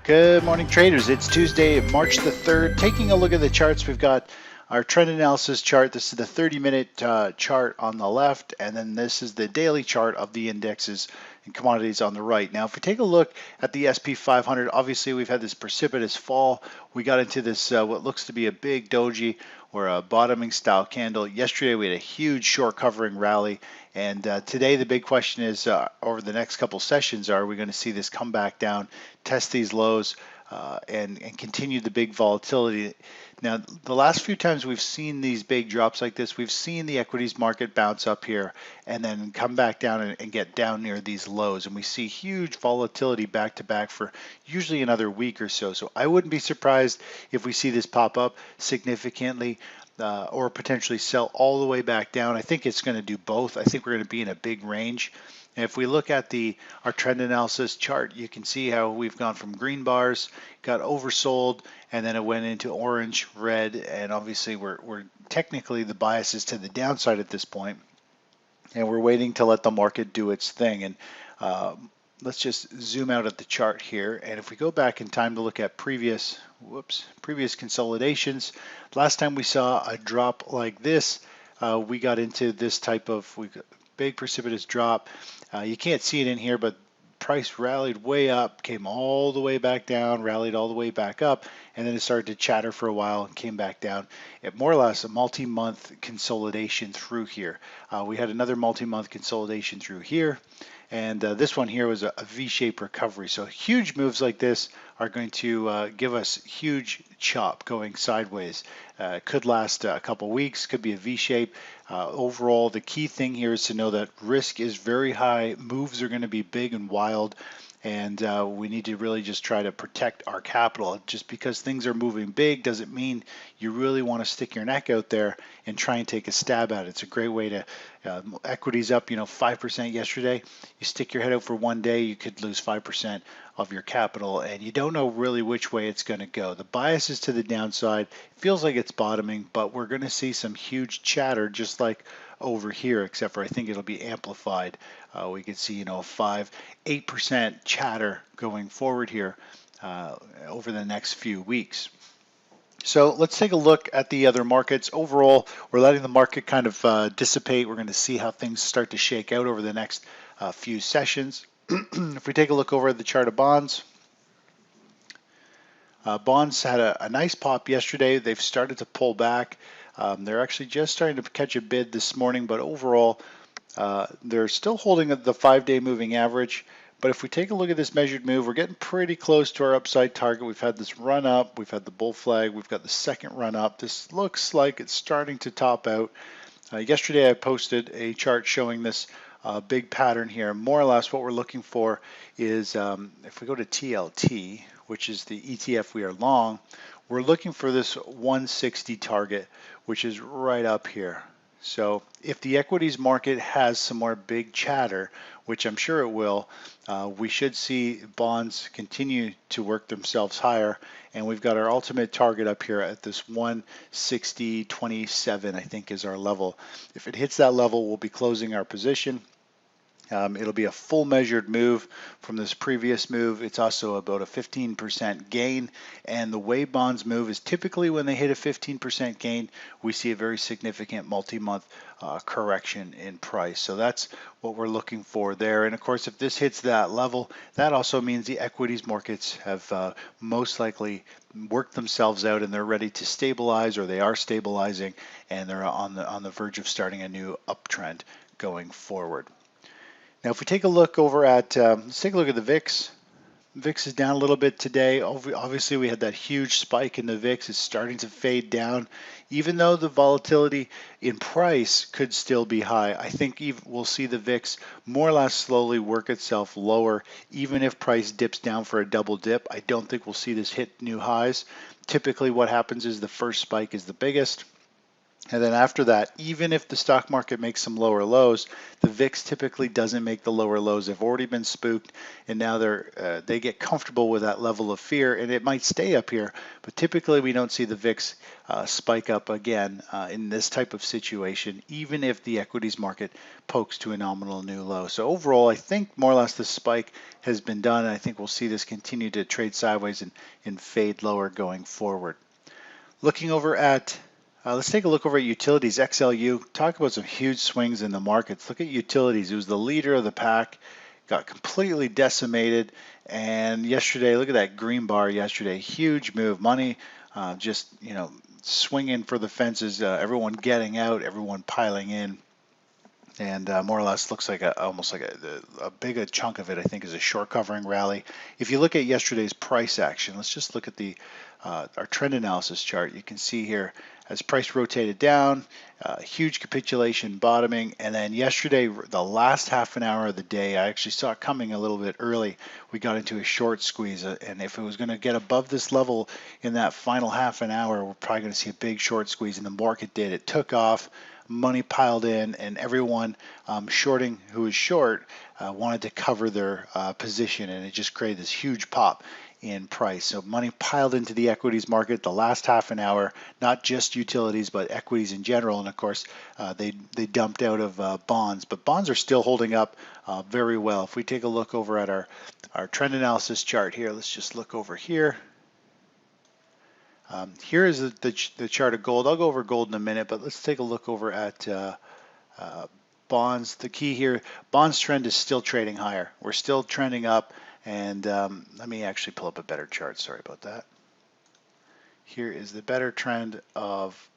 Good morning, traders. It's Tuesday, March the 3rd. Taking a look at the charts, we've got our trend analysis chart. This is the 30-minute chart on the left, and then this is the daily chart of the indexes and commodities on the right. Now, if we take a look at the SP500, obviously we've had this precipitous fall. We got into this what looks to be a big doji or a bottoming style candle. Yesterday we had a huge short covering rally, and today the big question is over the next couple sessions, are we going to see this come back down, test these lows, and continue the big volatility? Now, the last few times we've seen these big drops like this, we've seen the equities market bounce up here and then come back down and get down near these lows. And we see huge volatility back to back for usually another week or so. So I wouldn't be surprised if we see this pop up significantly or potentially sell all the way back down. I think it's going to do both. I think we're going to be in a big range. And if we look at our trend analysis chart, you can see how we've gone from green bars, got oversold, and then it went into orange, red, and obviously we're technically the bias is to the downside at this point, and we're waiting to let the market do its thing. And uh, let's just zoom out at the chart here. And if we go back in time to look at previous consolidations, last time we saw a drop like this, we got into this type of big precipitous drop. You can't see it in here, but price rallied way up, came all the way back down, rallied all the way back up, and then it started to chatter for a while and came back down. It more or less a multi-month consolidation through here. We had another multi-month consolidation through here, and this one here was a V-shaped recovery. So huge moves like this are going to give us huge chop going sideways. Could last a couple weeks, could be a V-shape. Overall, the key thing here is to know that risk is very high. Moves are going to be big and wild, and we need to really just try to protect our capital. Just because things are moving big doesn't mean you really want to stick your neck out there and try and take a stab at it. It's a great way to equities up, 5% yesterday. You stick your head out for one day, you could lose 5% of your capital, and you don't know really which way it's going to go. The bias is to the downside. It feels like it's bottoming, but we're going to see some huge chatter just like over here, except for I think it'll be amplified. We could see, 5-8% chatter going forward here over the next few weeks. So let's take a look at the other markets. Overall, we're letting the market kind of dissipate. We're going to see how things start to shake out over the next few sessions. If we take a look over at the chart of bonds, bonds had a nice pop yesterday. They've started to pull back. They're actually just starting to catch a bid this morning, but overall, they're still holding the 5-day moving average. But if we take a look at this measured move, we're getting pretty close to our upside target. We've had this run up, we've had the bull flag, we've got the second run up. This looks like it's starting to top out. Yesterday I posted a chart showing this big pattern here. More or less what we're looking for is if we go to TLT, which is the ETF we are long, we're looking for this 160 target, which is right up here. So if the equities market has some more big chatter, which I'm sure it will, we should see bonds continue to work themselves higher. And we've got our ultimate target up here at this 160.27, I think is our level. If it hits that level, we'll be closing our position. It'll be a full measured move from this previous move. It's also about a 15% gain. And the way bonds move is typically when they hit a 15% gain, we see a very significant multi-month correction in price. So that's what we're looking for there. And of course, if this hits that level, that also means the equities markets have most likely worked themselves out and they're ready to stabilize, or they are stabilizing, and they're on the verge of starting a new uptrend going forward. Now, if we take a look over at, let's take a look at the VIX. VIX is down a little bit today. Obviously, we had that huge spike in the VIX. It's starting to fade down. Even though the volatility in price could still be high, I think we'll see the VIX more or less slowly work itself lower. Even if price dips down for a double dip, I don't think we'll see this hit new highs. Typically, what happens is the first spike is the biggest. And then after that, even if the stock market makes some lower lows, the VIX typically doesn't make the lower lows. They've already been spooked, and now they get comfortable with that level of fear, and it might stay up here. But typically, we don't see the VIX spike up again in this type of situation, even if the equities market pokes to a nominal new low. So overall, I think more or less the spike has been done, and I think we'll see this continue to trade sideways and fade lower going forward. Looking over at let's take a look over at utilities, XLU. Talk about some huge swings in the markets. Look at utilities. It was the leader of the pack, got completely decimated. And yesterday, look at that green bar yesterday. Huge move. Money just, swinging for the fences. Everyone getting out, everyone piling in. And more or less looks like almost like a big chunk of it, I think, is a short covering rally. If you look at yesterday's price action, let's just look at our trend analysis chart. You can see here as price rotated down, huge capitulation bottoming, and then yesterday, the last half an hour of the day, I actually saw it coming a little bit early. We got into a short squeeze, and if it was going to get above this level in that final half an hour, we're probably going to see a big short squeeze, and the market did. It took off. Money piled in, and everyone shorting who was short wanted to cover their position, and it just created this huge pop in price. So money piled into the equities market the last half an hour, not just utilities, but equities in general. And of course, they dumped out of bonds, but bonds are still holding up very well. If we take a look over at our trend analysis chart here, let's just look over here. Here is the chart of gold. I'll go over gold in a minute, but let's take a look over at bonds. The key here, bonds trend is still trading higher. We're still trending up, and let me actually pull up a better chart. Sorry about that. Here is the better trend of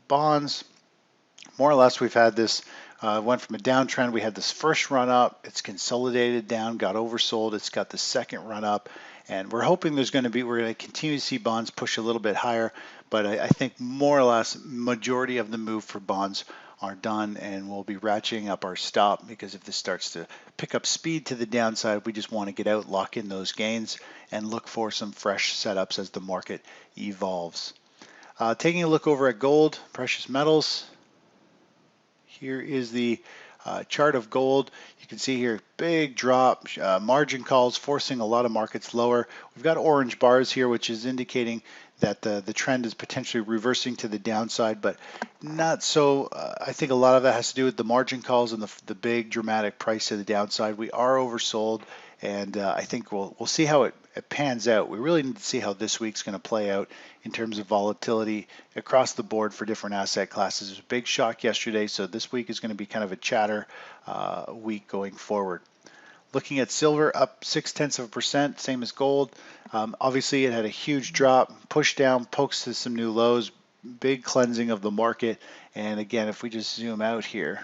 bonds. More or less, we've had this, went from a downtrend. We had this first run up. It's consolidated down, got oversold. It's got the second run up. And we're hoping we're going to continue to see bonds push a little bit higher. But I think more or less, majority of the move for bonds are done, and we'll be ratcheting up our stop, because if this starts to pick up speed to the downside, we just want to get out, lock in those gains, and look for some fresh setups as the market evolves. Taking a look over at gold, precious metals. Here is the chart of gold. You can see here, big drop, margin calls forcing a lot of markets lower. We've got orange bars here, which is indicating that the trend is potentially reversing to the downside, but not so. I think a lot of that has to do with the margin calls and the big dramatic price to the downside. We are oversold, and I think we'll see how it pans out. We really need to see how this week's going to play out in terms of volatility across the board for different asset classes. There was a big shock yesterday, so this week is going to be kind of a chatter week going forward. Looking at silver, up 0.6%, same as gold. Obviously, it had a huge drop, push down, pokes to some new lows, big cleansing of the market. And again, if we just zoom out here,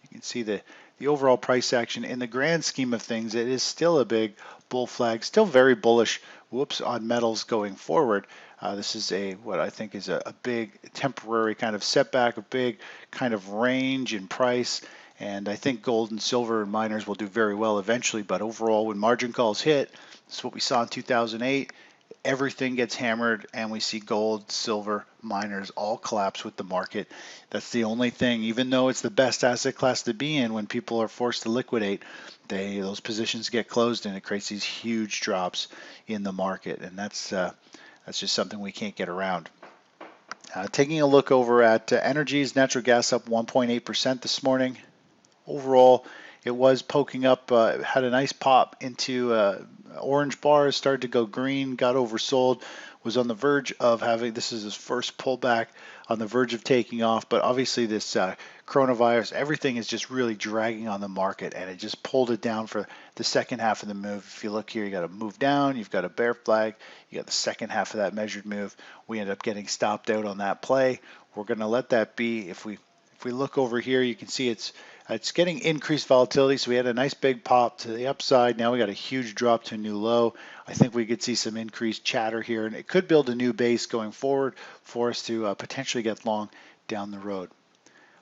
you can see the overall price action. In the grand scheme of things, it is still a big bull flag, still very bullish, on metals going forward. This is what I think is a big temporary kind of setback, a big kind of range in price. And I think gold and silver and miners will do very well eventually. But overall, when margin calls hit, this is what we saw in 2008. Everything gets hammered, and we see gold, silver, miners all collapse with the market. That's the only thing. Even though it's the best asset class to be in, when people are forced to liquidate, those positions get closed, and it creates these huge drops in the market. And that's just something we can't get around. Taking a look over at energies, natural gas up 1.8% this morning. Overall, it was poking up, had a nice pop into orange bars, started to go green, got oversold, was on the verge of having, this is his first pullback, on the verge of taking off. But obviously this coronavirus, everything is just really dragging on the market, and it just pulled it down for the second half of the move. If you look here, you got a move down, you've got a bear flag, you got the second half of that measured move. We end up getting stopped out on that play. We're going to let that be. If we look over here, you can see it's getting increased volatility. So we had a nice big pop to the upside. Now we got a huge drop to a new low. I think we could see some increased chatter here, and it could build a new base going forward for us to potentially get long down the road.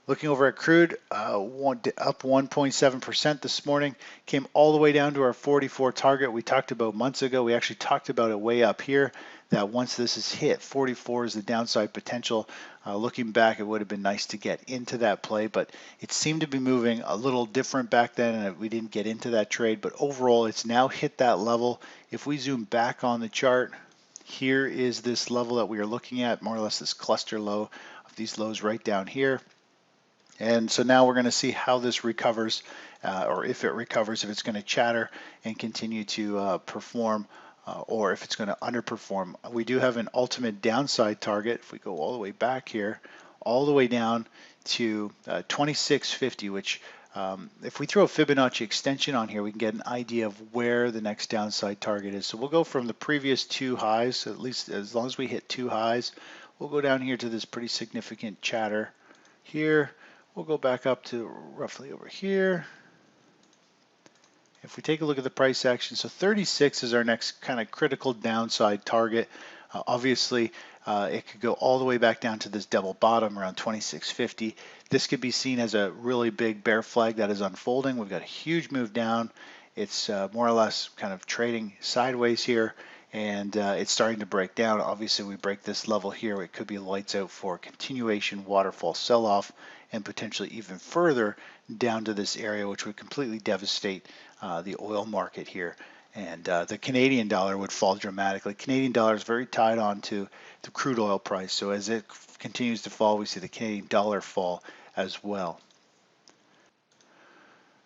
Looking over at crude, up 1.7% this morning, came all the way down to our 44 target we talked about months ago. We actually talked about it way up here, that once this is hit, 44 is the downside potential. Looking back, it would have been nice to get into that play, but it seemed to be moving a little different back then, and we didn't get into that trade. But overall, it's now hit that level. If we zoom back on the chart, here is this level that we are looking at, more or less this cluster low of these lows right down here. And so now we're going to see how this recovers, or if it recovers, if it's going to chatter and continue to perform, or if it's going to underperform. We do have an ultimate downside target. If we go all the way back here, all the way down to 2650, which if we throw a Fibonacci extension on here, we can get an idea of where the next downside target is. So we'll go from the previous two highs, at least as long as we hit two highs, we'll go down here to this pretty significant chatter here. We'll go back up to roughly over here. If we take a look at the price action, so 36 is our next kind of critical downside target. Obviously, it could go all the way back down to this double bottom around 2650. This could be seen as a really big bear flag that is unfolding. We've got a huge move down. It's more or less kind of trading sideways here, and it's starting to break down. Obviously, we break this level here, it could be lights out for a continuation waterfall sell-off and potentially even further down to this area, which would completely devastate the oil market here. And the Canadian dollar would fall dramatically. Canadian dollar is very tied on to the crude oil price. So as it continues to fall, we see the Canadian dollar fall as well.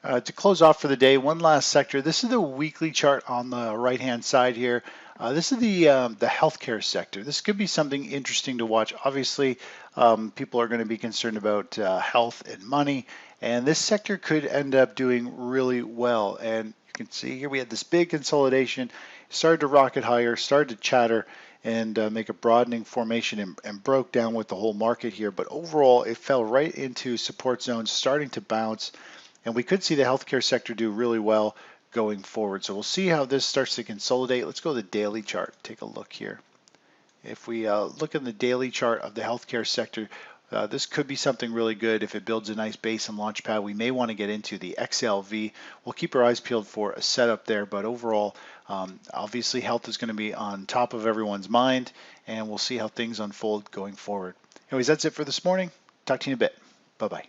To close off for the day, one last sector. This is the weekly chart on the right-hand side here. This is the healthcare sector. This could be something interesting to watch. Obviously, people are going to be concerned about health and money, and this sector could end up doing really well. And you can see here we had this big consolidation, started to rocket higher, started to chatter, and make a broadening formation and broke down with the whole market here. But overall, it fell right into support zones, starting to bounce. And we could see the healthcare sector do really well going forward. So we'll see how this starts to consolidate. Let's go to the daily chart. Take a look here. If we look at the daily chart of the healthcare sector, this could be something really good. If it builds a nice base and launch pad, we may want to get into the XLV. We'll keep our eyes peeled for a setup there, but overall, obviously health is going to be on top of everyone's mind, and we'll see how things unfold going forward. Anyways, that's it for this morning. Talk to you in a bit. Bye-bye.